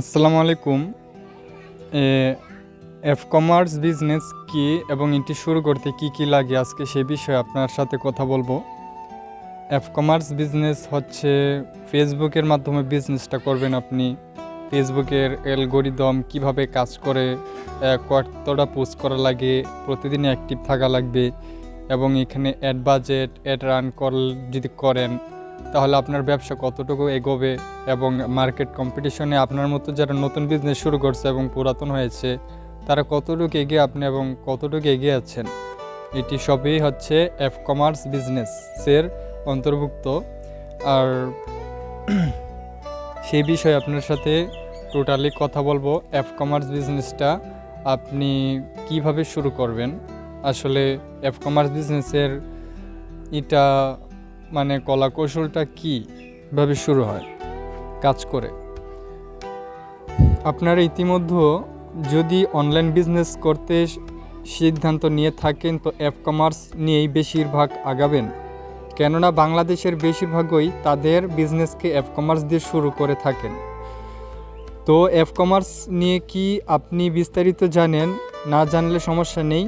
আসসালামু আলাইকুম। F commerce business কি এবং এটি শুরু করতে কি কি লাগে আজকে সে বিষয়ে আপনার সাথে কথা বলবো। এফ কমার্স বিজনেস হচ্ছে ফেসবুকের মাধ্যমে বিজনেসটা করবেন আপনি। ফেসবুকের অ্যালগরিদম কিভাবে কাজ করে, কতটা পোস্ট করা লাগে, প্রতিদিন অ্যাক্টিভ থাকা লাগবে এবং এখানে অ্যাড বাজেট অ্যাড রান যদি করেন তাহলে আপনার ব্যবসা কতটুকু এগোবে এবং মার্কেট কম্পিটিশনে আপনার মতো যারা নতুন বিজনেস শুরু করছে এবং পুরাতন হয়েছে তারা কতটুকু এগিয়ে আপনি এবং কতটুকু এগিয়ে আছেন, এটি সবই হচ্ছে এফ কমার্স বিজনেসের অন্তর্ভুক্ত। আর সেই বিষয়ে আপনার সাথে টোটালি কথা বলবো। এফ কমার্স বিজনেসটা আপনি কিভাবে শুরু করবেন, আসলে এফ কমার্স বিজনেসের এটা মানে কলা কৌশলটা কীভাবে শুরু হয় কাজ করে। আপনারা ইতিমধ্যে যদি অনলাইন বিজনেস করতে সিদ্ধান্ত নিয়ে থাকেন তো এফ কমার্স নিয়েই বেশিরভাগ আগাবেন, কেননা বাংলাদেশের বেশিরভাগই তাদের বিজনেসকে এফ কমার্স দিয়ে শুরু করে থাকেন। তো এফ কমার্স নিয়ে কি আপনি বিস্তারিত জানেন? না জানলে সমস্যা নেই,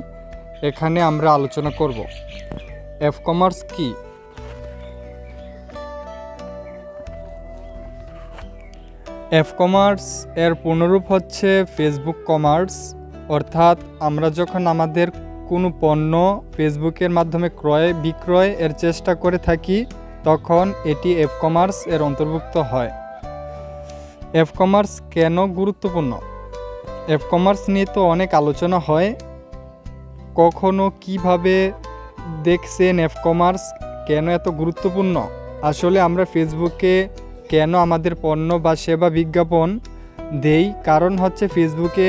এখানে আমরা আলোচনা করব। এফ কমার্স কি? এফ কমার্স এর পূর্ণরূপ হচ্ছে ফেসবুক কমার্স, অর্থাৎ আমরা যখন আমাদের কোনো পণ্য ফেসবুকের মাধ্যমে ক্রয় বিক্রয় এর চেষ্টা করে থাকি তখন এটি এফ কমার্স এর অন্তর্ভুক্ত হয়। এফ কমার্স কেন গুরুত্বপূর্ণ? এফ কমার্স নিয়ে তো অনেক আলোচনা হয়, কখনো কিভাবে দেখছেন এফ কমার্স কেন এত গুরুত্বপূর্ণ? আসলে আমরা ফেসবুকে কেন আমাদের পণ্য বা সেবা বিজ্ঞাপন দেই? কারণ হচ্ছে ফেসবুকে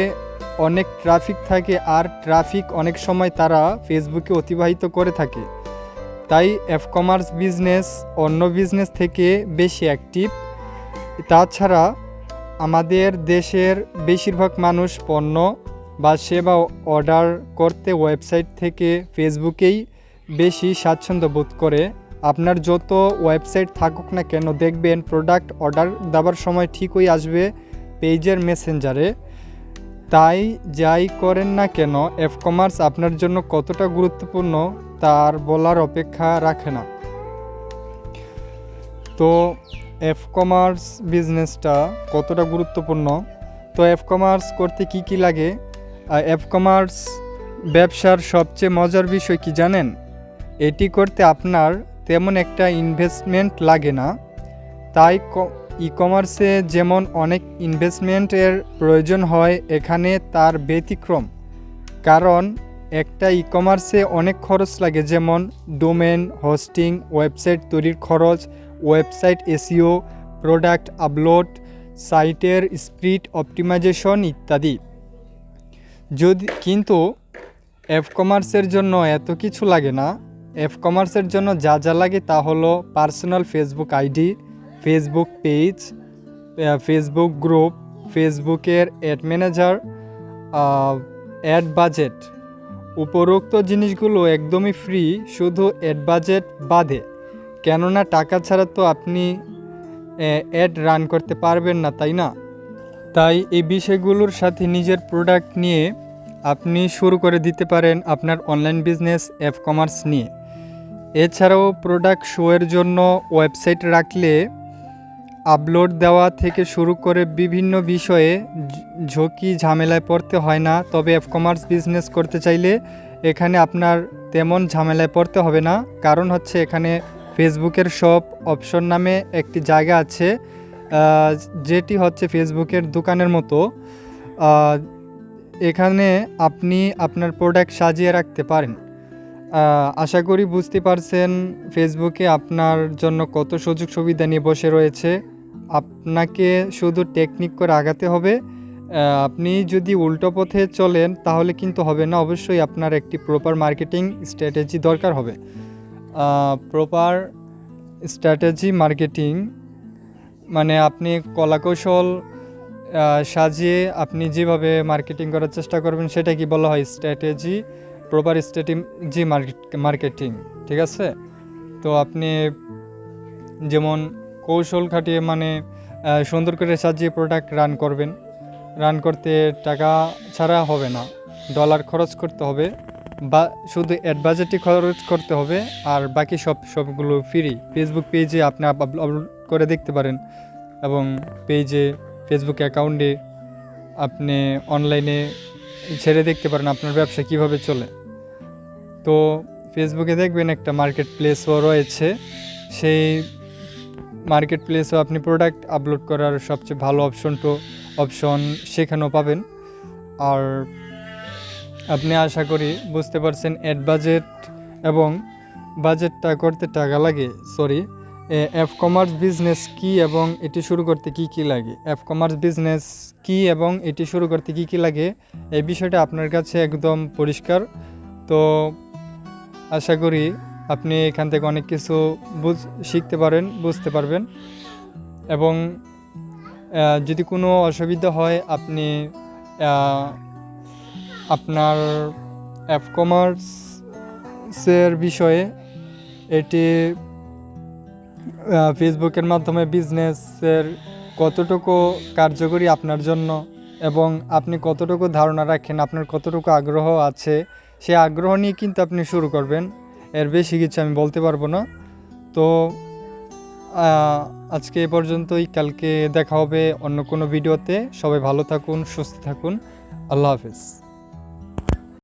অনেক ট্রাফিক থাকে আর ট্রাফিক অনেক সময় তারা ফেসবুকে অতিবাহিত করে থাকে, তাই এফ কমার্স বিজনেস অন্য বিজনেস থেকে বেশি অ্যাক্টিভ। তাছাড়া আমাদের দেশের বেশিরভাগ মানুষ পণ্য বা সেবা অর্ডার করতে ওয়েবসাইট থেকে ফেসবুকেই বেশি স্বাচ্ছন্দ্য বোধ করে। আপনার যত ওয়েবসাইট থাকুক না কেন দেখবেন প্রোডাক্ট অর্ডার দেওয়ার সময় ঠিকই আসবে পেজের মেসেঞ্জারে। তাই যাই করেন না কেন এফ কমার্স আপনার জন্য কতটা গুরুত্বপূর্ণ তার বলার অপেক্ষা রাখে না। তো এফ কমার্স বিজনেসটা কতটা গুরুত্বপূর্ণ, তো এফ কমার্স করতে কি কি লাগে? এফ কমার্স ব্যবসার সবচেয়ে মজার বিষয় কি জানেন? এটি করতে আপনার তেমন একটা ইনভেস্টমেন্ট লাগে না। তাই ই কমার্সে যেমন অনেক ইনভেস্টমেন্টের প্রয়োজন হয়, এখানে তার ব্যতিক্রম। কারণ একটা ই কমার্সে অনেক খরচ লাগে, যেমন ডোমেন, হোস্টিং, ওয়েবসাইট তৈরির খরচ, ওয়েবসাইট এসইও, প্রোডাক্ট আপলোড, সাইটের স্পিড অপটিমাইজেশন ইত্যাদি। কিন্তু এফ কমার্সের জন্য এত কিছু লাগে না। এফ কমার্সের জন্য যা যা লাগে তা হলো personal Facebook ID, Facebook page, Facebook group, ফেসবুকের অ্যাড ম্যানেজার, অ্যাড বাজেট। উপরোক্ত জিনিসগুলো একদমই ফ্রি, শুধু অ্যাড বাজেট বাদে, কেননা টাকা ছাড়া তো আপনি অ্যাড রান করতে পারবেন না, তাই না? তাই এই বিষয়গুলোর সাথে নিজের প্রোডাক্ট নিয়ে আপনি শুরু করে দিতে পারেন আপনার অনলাইন বিজনেস এফ কমার্স নিয়ে। এছাড়াও প্রোডাক্ট শোয়ের জন্য ওয়েবসাইট রাখলে আপলোড দেওয়া থেকে শুরু করে বিভিন্ন বিষয়ে ঝুঁকি ঝামেলায় পড়তে হয় না। তবে এফ কমার্স বিজনেস করতে চাইলে এখানে আপনার তেমন ঝামেলায় পড়তে হবে না, কারণ হচ্ছে এখানে ফেসবুকের শপ অপশন নামে একটি জায়গা আছে, যেটি হচ্ছে ফেসবুকের দোকানের মতো। এখানে আপনি আপনার প্রোডাক্ট সাজিয়ে রাখতে পারেন। আশা করি বুঝতে পারছেন ফেসবুকে আপনার জন্য কত সুযোগ সুবিধা নিয়ে বসে রয়েছে। আপনাকে শুধু টেকনিক করে আগাতে হবে। আপনি যদি উল্টো পথে চলেন তাহলে কিন্তু হবে না, অবশ্যই আপনার একটি প্রপার মার্কেটিং স্ট্র্যাটেজি দরকার হবে। প্রপার স্ট্র্যাটেজি মার্কেটিং মানে আপনি কলাকৌশল সাজিয়ে আপনি যেভাবে মার্কেটিং করার চেষ্টা করবেন সেটা কি বলা হয় স্ট্র্যাটেজি, প্রপার স্ট্র্যাটেজি মার্কেটিং, ঠিক আছে? তো আপনি যেমন কৌশল খাটিয়ে মানে সুন্দর করে সাজিয়ে প্রোডাক্ট রান করবেন। রান করতে টাকা ছাড়া হবে না, ডলার খরচ করতে হবে, বা শুধু অ্যাড বাজেটই খরচ করতে হবে, আর বাকি সবগুলো ফ্রি। ফেসবুক পেজে আপনি আপলোড করে দেখতে পারেন, এবং ফেসবুক অ্যাকাউন্টে আপনি অনলাইনে ছেড়ে দেখতে পারেন আপনার ব্যবসা কিভাবে চলে। তো ফেসবুকে দেখবেন একটা মার্কেট প্লেসও রয়েছে, সেই মার্কেট প্লেসেও আপনি প্রোডাক্ট আপলোড করার সবচেয়ে ভালো অপশন সেখানেও পাবেন। আর আপনি আশা করি বুঝতে পারছেন অ্যাড বাজেট এবং বাজেটটা করতে টাকা লাগে, অ্যাপ কমার্স বিজনেস কী এবং এটি শুরু করতে কী কী লাগে। অ্যাপ কমার্স বিজনেস কী এবং এটি শুরু করতে কী কী লাগে, এই বিষয়টা আপনার কাছে একদম পরিষ্কার। তো আশা করি আপনি এখান থেকে অনেক কিছু শিখতে পারেন, বুঝতে পারবেন। এবং যদি কোনো অসুবিধা হয়, আপনি আপনার অ্যাপ কমার্সের বিষয়ে এটি ফেসবুকের মাধ্যমে বিজনেসের কতটুকু কার্যকরী আপনার জন্য, এবং আপনি কতটুকু ধারণা রাখেন, আপনার কতটুকু আগ্রহ আছে, সে আগ্রহ নিয়ে কিন্তু আপনি শুরু করবেন। এর বেশি কিছু আমি বলতে পারবো না। তো আজকে এ পর্যন্তই, কালকে দেখা হবে অন্য কোনো ভিডিওতে। সবাই ভালো থাকুন, সুস্থ থাকুন। আল্লাহ হাফেজ।